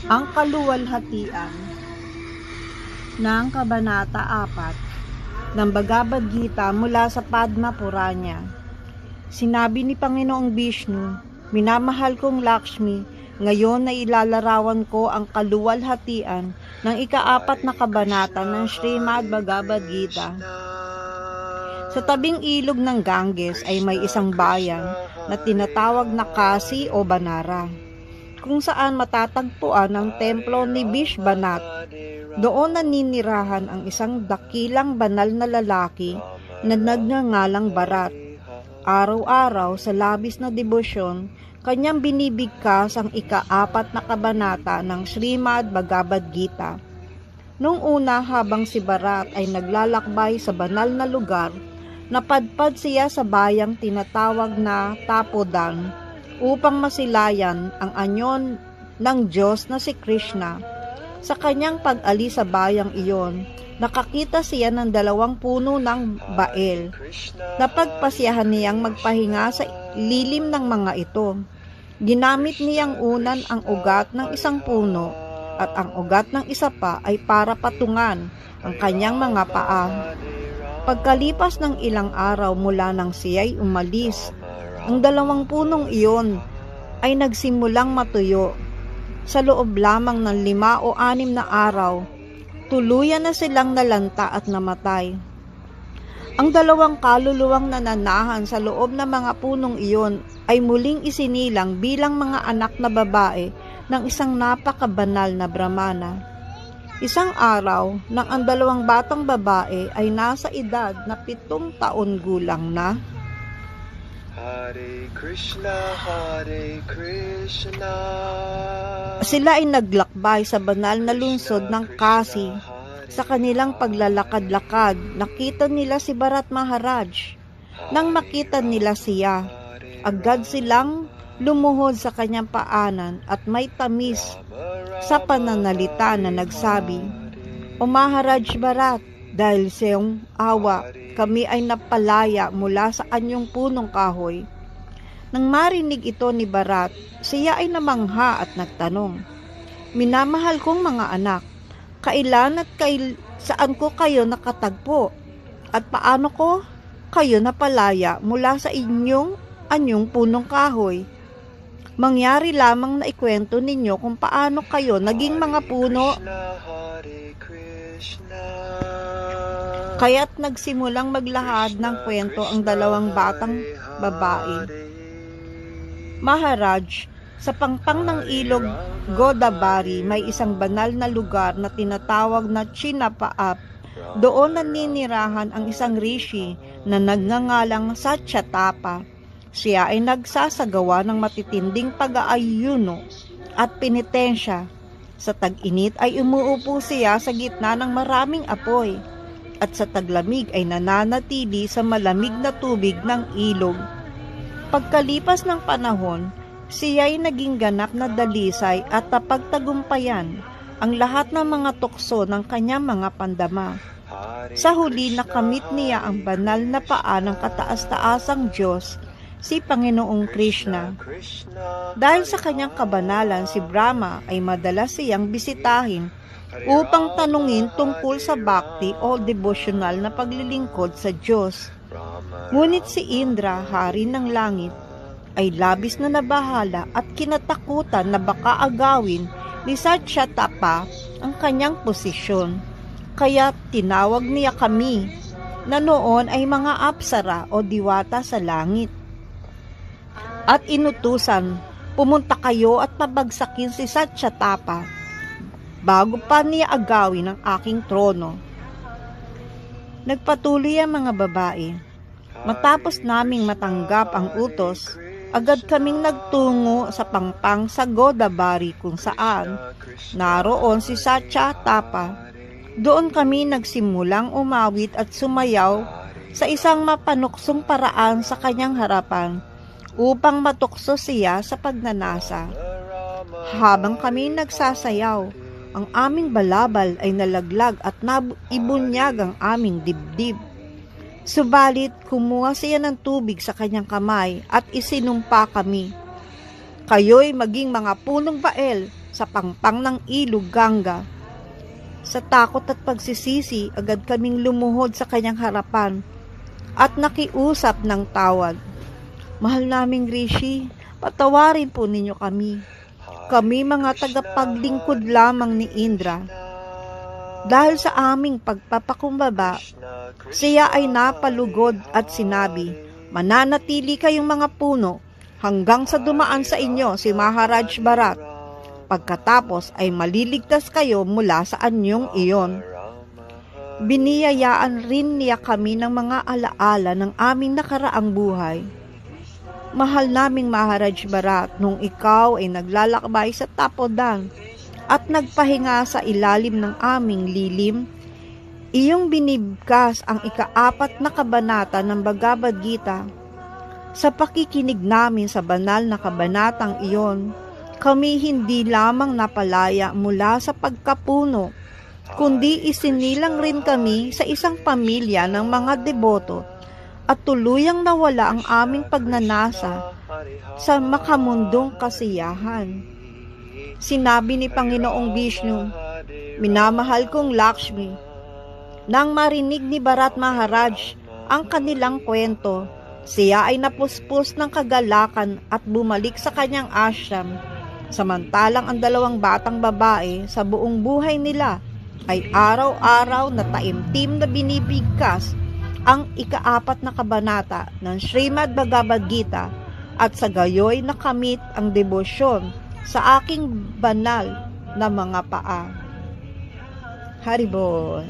Ang kaluwalhatian ng Kabanata 4 ng Bhagavad Gita mula sa Padma Purana. Sinabi ni Panginoong Vishnu, "Minamahal kong Lakshmi, ngayon na ilalarawan ko ang kaluwalhatian ng ika-4 na kabanata ng Srimad Bhagavad Gita. Sa tabing ilog ng Ganges ay may isang bayan na tinatawag na Kasi o Banara, kung saan matatagpuan ang templo ni Vishwanath. Doon naninirahan ang isang dakilang banal na lalaki na nagngangalang Bharat. Araw-araw sa labis na debosyon, kanyang binibigkas ang ika-4 na kabanata ng Srimad Bhagavad Gita. Noong una, habang si Bharat ay naglalakbay sa banal na lugar, napadpad siya sa bayang tinatawag na Tapodan upang masilayan ang anyo ng Diyos na si Krishna. Sa kanyang pag-alis sa bayang iyon, nakakita siya ng 2 puno ng bael. Napagpasyahan niyang magpahinga sa lilim ng mga ito. Ginamit niyang unan ang ugat ng isang puno at ang ugat ng isa pa ay para patungan ang kanyang mga paa. Pagkalipas ng ilang araw mula nang siya'y umalis, ang 2 punong iyon ay nagsimulang matuyo. Sa loob lamang ng 5 o 6 na araw, tuluyan na silang nalanta at namatay. Ang 2 kaluluwang nananahan sa loob ng mga punong iyon ay muling isinilang bilang mga anak na babae ng isang napakabanal na Brahmana. Isang araw, nang ang 2 batang babae ay nasa edad na 7 taon gulang na, Hare Krishna, Hare Krishna. Sila ay naglakbay sa banal na lungsod ng Kasi. Sa kanilang paglalakad-lakad, nakita nila si Bharat Maharaj. Nang makita nila siya, agad silang lumuhod sa kanyang paanan at may tamis sa pananalita na nagsabi, "O Maharaj Bharat, dahil sa iyong awa, kami ay napalaya mula sa anyong punong kahoy." Nang marinig ito ni Bharat, siya ay namangha at nagtanong, "Minamahal kong mga anak, kailan at saan ko kayo nakatagpo? At paano ko kayo napalaya mula sa anyong punong kahoy? Mangyari lamang na ikwento ninyo kung paano kayo naging mga puno." Kaya't nagsimulang maglahad ng kwento ang 2 batang babae. "Maharaj, sa pangpang ng ilog Godavari may isang banal na lugar na tinatawag na Chinapaap. Doon naninirahan ang isang rishi na nagngangalang Satyatapa. Siya ay nagsasagawa ng matitinding pag-aayuno at penitensya. Sa tag-init ay umuupo siya sa gitna ng maraming apoy, at sa taglamig ay nananatili sa malamig na tubig ng ilog. Pagkalipas ng panahon, siya ay naging ganap na dalisay at napagtagumpayan ang lahat ng mga tukso ng kanyang mga pandama. Sa huli, nakamit niya ang banal na paa ng kataas-taasang Diyos, si Panginoong Krishna. Dahil sa kanyang kabanalan, si Brahma ay madalas siyang bisitahin upang tanungin tungkol sa bhakti o devosyonal na paglilingkod sa Diyos. Ngunit si Indra, hari ng langit, ay labis na nabahala at kinatakutan na baka agawin ni Satyatapa ang kanyang posisyon. Kaya tinawag niya kami, na noon ay mga apsara o diwata sa langit, at inutusan, "Pumunta kayo at pabagsakin si Satyatapa bago pa niya agawin ang aking trono." Nagpatuloy ang mga babae. Matapos naming matanggap ang utos, agad kaming nagtungo sa pangpang sa Godavari kung saan naroon si Satyatapa. Doon kami nagsimulang umawit at sumayaw sa isang mapanuksong paraan sa kanyang harapan upang matukso siya sa pagnanasa. Habang kami nagsasayaw, ang aming balabal ay nalaglag at naibunyag ang aming dibdib. Subalit, kumuha siya ng tubig sa kanyang kamay at isinumpa kami, "Kayo'y maging mga punong bael sa pangpang ng ilog Ganga. Sa takot at pagsisisi, agad kaming lumuhod sa kanyang harapan at nakiusap ng tawag. Mahal naming Rishi, patawarin po ninyo kami. Kami mga tagapaglingkod lamang ni Indra. Dahil sa aming pagpapakumbaba, siya ay napalugod at sinabi, mananatili kayong mga puno hanggang sa dumaan sa inyo si Maharaj Bharat. Pagkatapos ay maliligtas kayo mula sa anyong iyon. Biniyayaan rin niya kami ng mga alaala ng aming nakaraang buhay. Mahal naming Maharaj Bharat, nung ikaw ay naglalakbay sa Tapodan at nagpahinga sa ilalim ng aming lilim, iyong binibigkas ang ika-4 na kabanata ng Bhagavad Gita. Sa pakikinig namin sa banal na kabanatang iyon, kami hindi lamang napalaya mula sa pagkapuno, kundi isinilang rin kami sa isang pamilya ng mga deboto at tuluyang nawala ang aming pagnanasa sa makamundong kasiyahan. Sinabi ni Panginoong Vishnu, minamahal kong Lakshmi. Nang marinig ni Bharat Maharaj ang kanilang kwento, siya ay napuspos ng kagalakan at bumalik sa kanyang ashram. Samantalang ang 2 batang babae sa buong buhay nila ay araw-araw na taimtim na binibigkas ang ika-4 na kabanata ng Srimad Bhagavad Gita at sa gayoy nakamit ang debosyon sa aking banal na mga paa. Haribol.